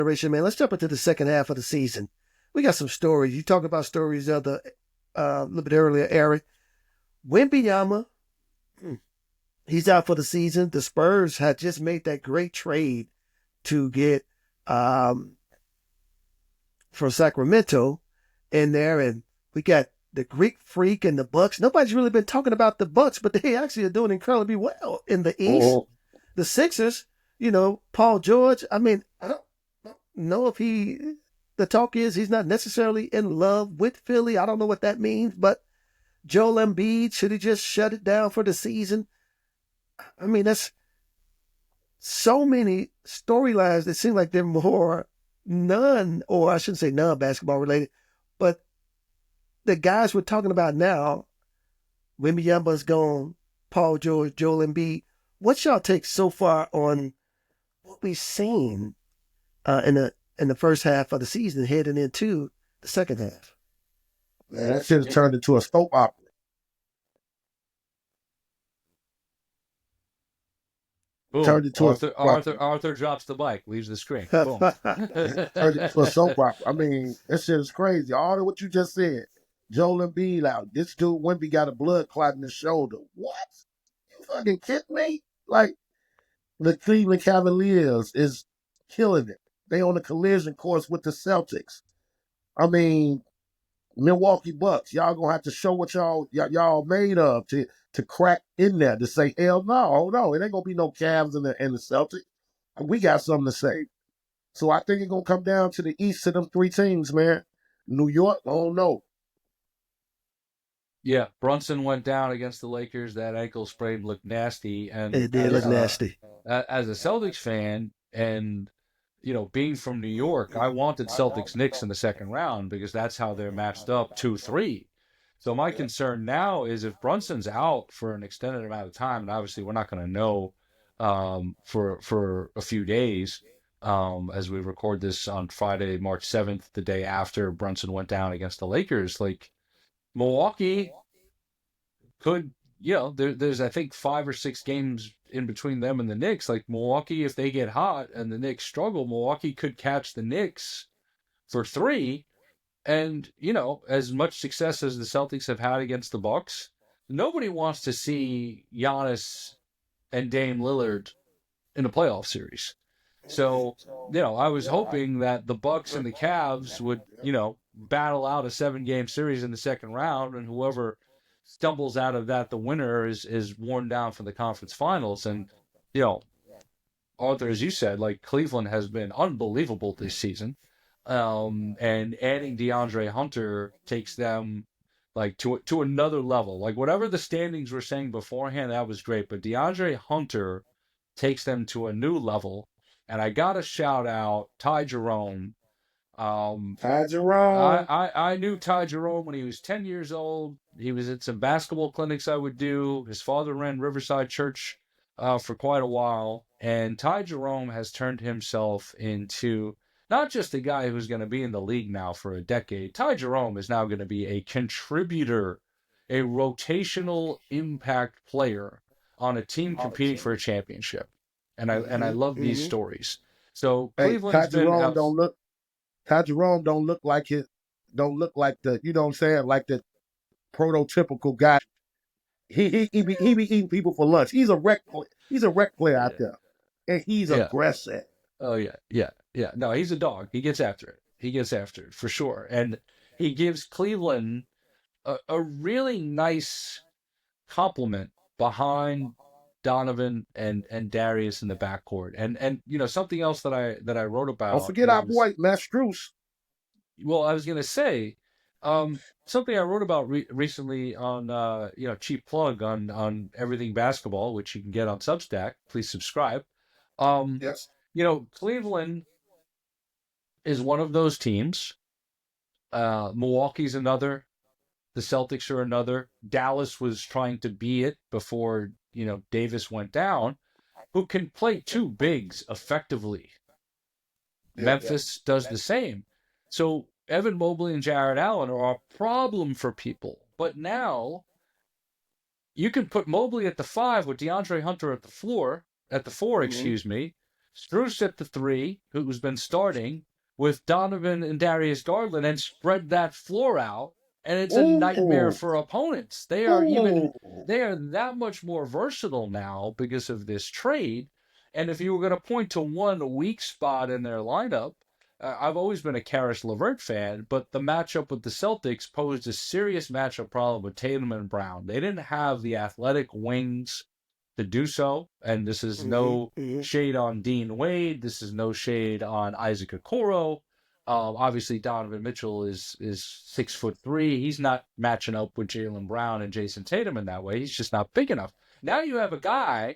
Man, let's jump into the second half of the season. We got some stories. You talked about stories a little bit earlier, Eric. Wembanyama, he's out for the season. The Spurs had just made that great trade to get from Sacramento in there, and we got the Greek Freak and the Bucks. Nobody's really been talking about the Bucks, but they actually are doing incredibly well in the East. The Sixers, Paul George. I mean, I don't know if the talk is he's not necessarily in love with Philly. I don't know what that means, but Joel Embiid, should he just shut it down for the season? I mean, that's so many storylines that seem like they're more or I shouldn't say non-basketball related, but the guys we're talking about now, Wembanyama's gone, Paul George, Joel Embiid. What's y'all take so far on what we've seen in the first half of the season heading into the second half? Man, that shit has turned into a soap opera. Boom. Turned into Arthur drops the mic, leaves the screen. Boom. Turned into a soap opera. I mean, that shit is crazy. All of what you just said. Joel Embiid out. This dude Wemby got a blood clot in his shoulder. What? You fucking kidding me? Like, the Cleveland Cavaliers is killing it. They on a collision course with the Celtics. I mean, Milwaukee Bucks, y'all gonna have to show what y'all made of to crack in there to say, hell no, it ain't gonna be no Cavs in the Celtics. We got something to say. So I think it's gonna come down to the East to them three teams, man. New York, I don't know. Yeah, Brunson went down against the Lakers. That ankle sprain looked nasty, and it did look nasty. As a Celtics fan, and being from New York, I wanted Celtics Knicks in the second round because that's how they're matched up 2-3. So my concern now is if Brunson's out for an extended amount of time, and obviously we're not going to know for a few days as we record this on Friday, March 7th, the day after Brunson went down against the Lakers, like Milwaukee could, there's I think 5 or 6 games in between them and the Knicks. Like Milwaukee, if they get hot and the Knicks struggle, Milwaukee could catch the Knicks for 3. And, as much success as the Celtics have had against the Bucks, nobody wants to see Giannis and Dame Lillard in a playoff series. So, I was hoping that the Bucks and the Cavs would, battle out a 7-game series in the second round, and whoever stumbles out of that, the winner is worn down for the conference finals. And, Arthur, as you said, like Cleveland has been unbelievable this season. And adding DeAndre Hunter takes them like to another level. Like whatever the standings were saying beforehand, that was great. But DeAndre Hunter takes them to a new level. And I got to shout out Ty Jerome. Ty Jerome. I knew Ty Jerome when he was 10 years old. He was at some basketball clinics I would do. His father ran Riverside Church for quite a while. And Ty Jerome has turned himself into not just a guy who's going to be in the league now for a decade. Ty Jerome is now going to be a contributor, a rotational impact player on a team competing for a championship. And I love these stories. So Cleveland's Ty Jerome don't look like the, you know what I'm saying, like the prototypical guy. He be eating people for lunch. He's a rec player out there. And he's aggressive. Oh yeah. No, he's a dog. He gets after it for sure. And he gives Cleveland a really nice compliment behind Donovan and Darius in the backcourt. And something else that I wrote about. Don't forget our boy Matt Strus. Well, I was gonna say something I wrote about recently on cheap plug on Everything Basketball, which you can get on Substack. Please subscribe. Yes. Cleveland is one of those teams. Milwaukee's another. The Celtics are another. Dallas was trying to be it before, Davis went down, who can play two bigs effectively. Memphis does the same. So Evan Mobley and Jared Allen are a problem for people. But now you can put Mobley at the 5 with DeAndre Hunter at the 4, excuse me. Strus at the 3, who's been starting with Donovan and Darius Garland, and spread that floor out, and it's a nightmare for opponents. They are that much more versatile now because of this trade. And if you were going to point to one weak spot in their lineup, I've always been a Karis LeVert fan, but the matchup with the Celtics posed a serious matchup problem with Tatum and Brown. They didn't have the athletic wings to do so, and this is no shade on Dean Wade. This is no shade on Isaac Okoro. Obviously, Donovan Mitchell is 6'3". He's not matching up with Jaylen Brown and Jason Tatum in that way. He's just not big enough. Now you have a guy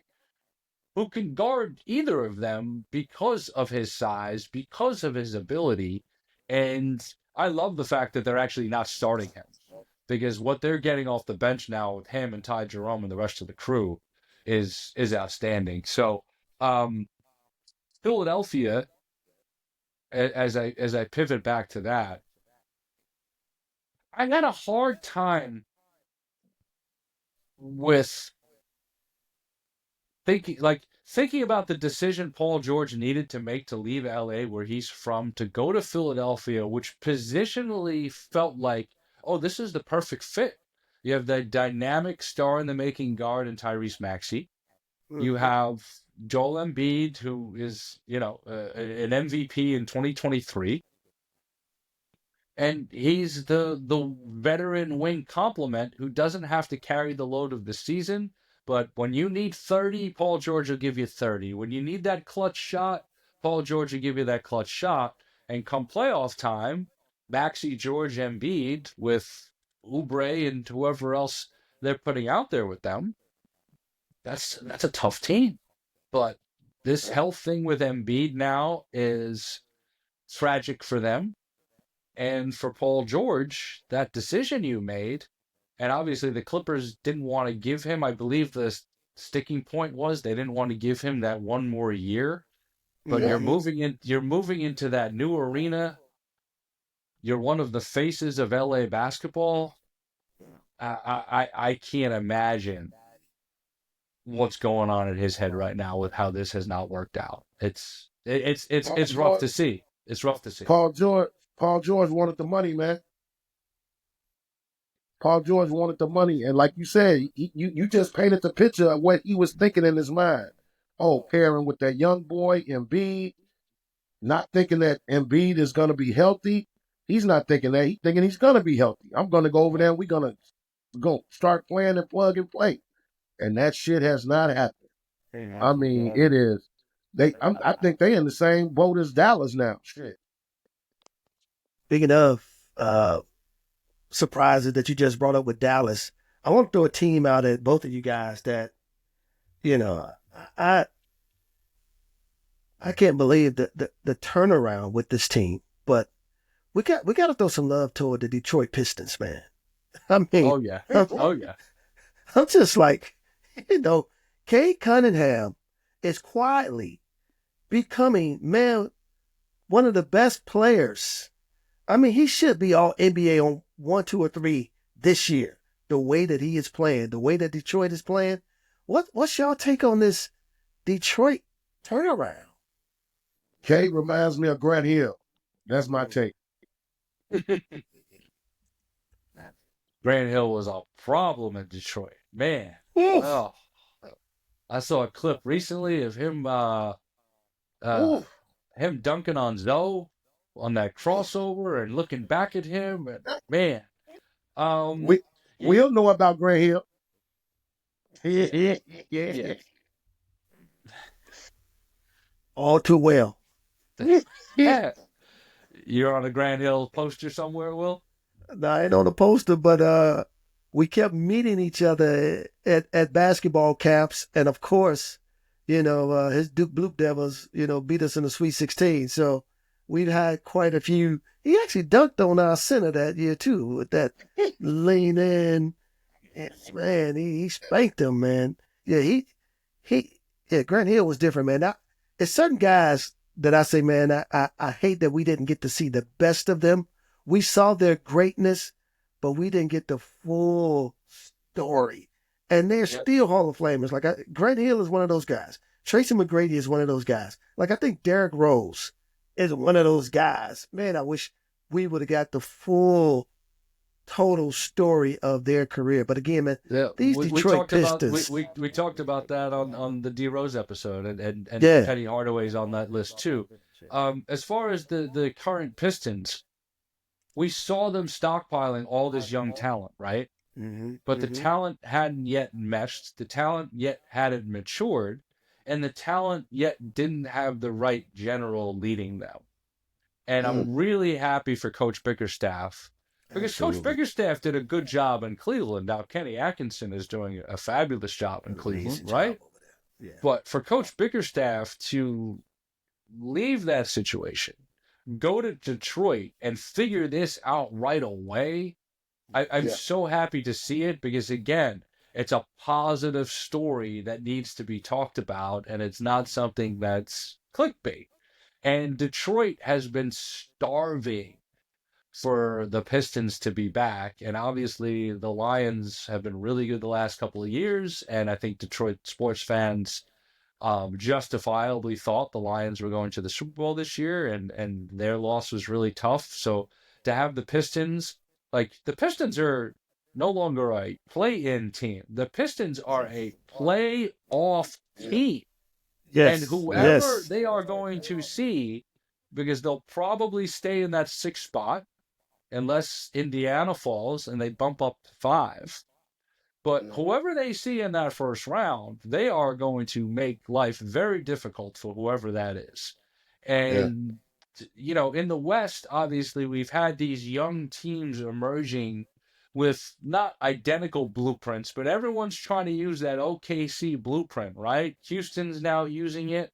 who can guard either of them because of his size, because of his ability. And I love the fact that they're actually not starting him, because what they're getting off the bench now with him and Ty Jerome and the rest of the crew is outstanding. So Philadelphia, as I pivot back to that, I had a hard time with thinking about the decision Paul George needed to make to leave LA, where he's from, to go to Philadelphia, which positionally felt like, oh, this is the perfect fit. You have the dynamic star in the making guard in Tyrese Maxey. You have Joel Embiid, who is, an MVP in 2023. And he's the veteran wing complement who doesn't have to carry the load of the season. But when you need 30, Paul George will give you 30. When you need that clutch shot, Paul George will give you that clutch shot. And come playoff time, Maxey, George, Embiid with Oubre and whoever else they're putting out there with them, that's a tough team. But this health thing with Embiid now is tragic for them. And for Paul George, that decision you made, and obviously the Clippers didn't want to give him, I believe the sticking point was they didn't want to give him that one more year. But you're moving into that new arena. You're one of the faces of LA basketball. I can't imagine what's going on in his head right now with how this has not worked out. It's rough to see. It's rough to see. Paul George wanted the money, man. Paul George wanted the money, and like you said, you just painted the picture of what he was thinking in his mind. Oh, pairing with that young boy Embiid, not thinking that Embiid is going to be healthy. He's not thinking that. He's thinking he's going to be healthy. I'm going to go over there and we're going to go start playing and plug and play. And that shit has not happened. I mean, it is. I think they in the same boat as Dallas now. Shit. Speaking of surprises that you just brought up with Dallas, I want to throw a team out at both of you guys that, I can't believe the turnaround with this team, but we got to throw some love toward the Detroit Pistons, man. I mean, oh yeah. I'm just like, Cade Cunningham is quietly becoming, man, one of the best players. I mean, he should be all NBA on 1, 2, or 3 this year. The way that he is playing, the way that Detroit is playing. What's y'all take on this Detroit turnaround? Cade reminds me of Grant Hill. That's my take. Grant Hill was a problem in Detroit, man. Oh, I saw a clip recently of him him dunking on Zoe on that crossover and looking back at him, and man, we all know about Grant Hill. Yeah. All too well. Yeah. You're on a Grant Hill poster somewhere, Will? No, I ain't on the poster, but we kept meeting each other at basketball camps, and of course, his Duke Blue Devils, beat us in the Sweet 16. So we've had quite a few. He actually dunked on our center that year too, with that lean in. Man, he spanked him, man. Yeah, Grant Hill was different, man. It's certain guys that I say, man, I hate that we didn't get to see the best of them. We saw their greatness, but we didn't get the full story. And they're still Hall of Famers. Like Grant Hill is one of those guys. Tracy McGrady is one of those guys. Like, I think Derrick Rose is one of those guys. Man, I wish we would have got the full total story of their career. But again, man, these Detroit Pistons. We talked about that on the D Rose episode, and Yeah. Penny Hardaway's on that list too. As far as the current Pistons, we saw them stockpiling all this young talent, right? But the talent hadn't yet meshed, the talent yet hadn't matured, and the talent yet didn't have the right general leading them. And I'm really happy for Coach Bickerstaff, because Coach Bickerstaff did a good job in Cleveland. Now Kenny Atkinson is doing a fabulous job in Cleveland, right? Yeah. But for Coach Bickerstaff to leave that situation, go to Detroit and figure this out right away, I'm so happy to see it, because, again, it's a positive story that needs to be talked about, and it's not something that's clickbait. And Detroit has been starving for the Pistons to be back, and obviously the Lions have been really good the last couple of years, and I think Detroit sports fans justifiably thought the Lions were going to the Super Bowl this year, and their loss was really tough. So to have the Pistons, like, the Pistons are no longer a play-in team. The Pistons are a play-off team. Yes. And whoever they are going to see, because they'll probably stay in that 6th spot unless Indiana falls and they bump up to 5. But whoever they see in that first round, they are going to make life very difficult for whoever that is. And, in the West, obviously, we've had these young teams emerging with not identical blueprints, but everyone's trying to use that OKC blueprint, right? Houston's now using it.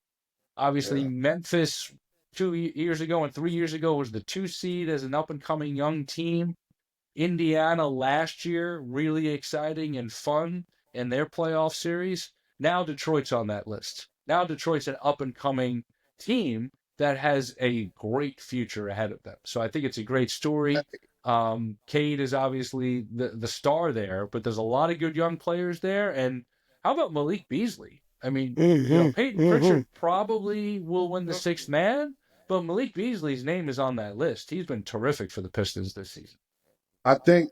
Obviously, Memphis 2 years ago and 3 years ago was the 2 seed as an up-and-coming young team. Indiana last year, really exciting and fun in their playoff series. Now Detroit's on that list. Now Detroit's an up-and-coming team that has a great future ahead of them. So I think it's a great story. Cade is obviously the star there, but there's a lot of good young players there. And how about Malik Beasley? I mean, Peyton Pritchard probably will win the 6th man, but Malik Beasley's name is on that list. He's been terrific for the Pistons this season. I think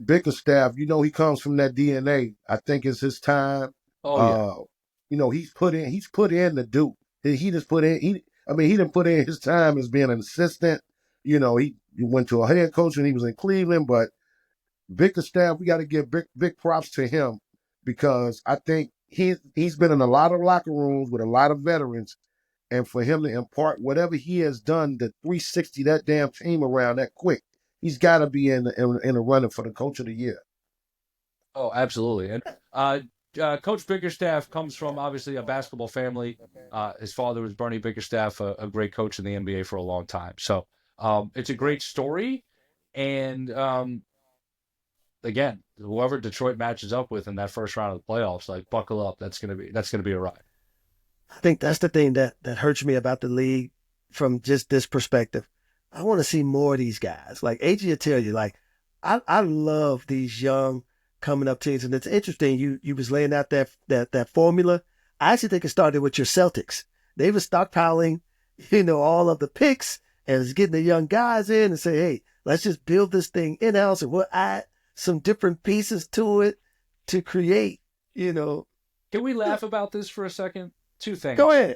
Bickerstaff, he comes from that DNA. I think it's his time. He's put in the do. He just put in. He didn't put in his time as being an assistant. He went to a head coach when he was in Cleveland, but Bickerstaff, we got to give big props to him, because I think he's been in a lot of locker rooms with a lot of veterans, and for him to impart whatever he has done, the 360 that damn team around that quick, he's got to be in the running for the Coach of the Year. Oh, absolutely. And Coach Bickerstaff comes from, obviously, a basketball family. His father was Bernie Bickerstaff, a great coach in the NBA for a long time. So it's a great story. And again, whoever Detroit matches up with in that first round of the playoffs, like, buckle up. That's gonna be a ride. I think that's the thing that hurts me about the league from just this perspective. I want to see more of these guys. Like, Agee will tell you, like, I love these young coming up teams. And it's interesting, you was laying out that formula. I actually think it started with your Celtics. They were stockpiling, all of the picks, and was getting the young guys in and say, hey, let's just build this thing in-house, and we'll add some different pieces to it to create, Can we laugh about this for a second? 2 things. Go ahead.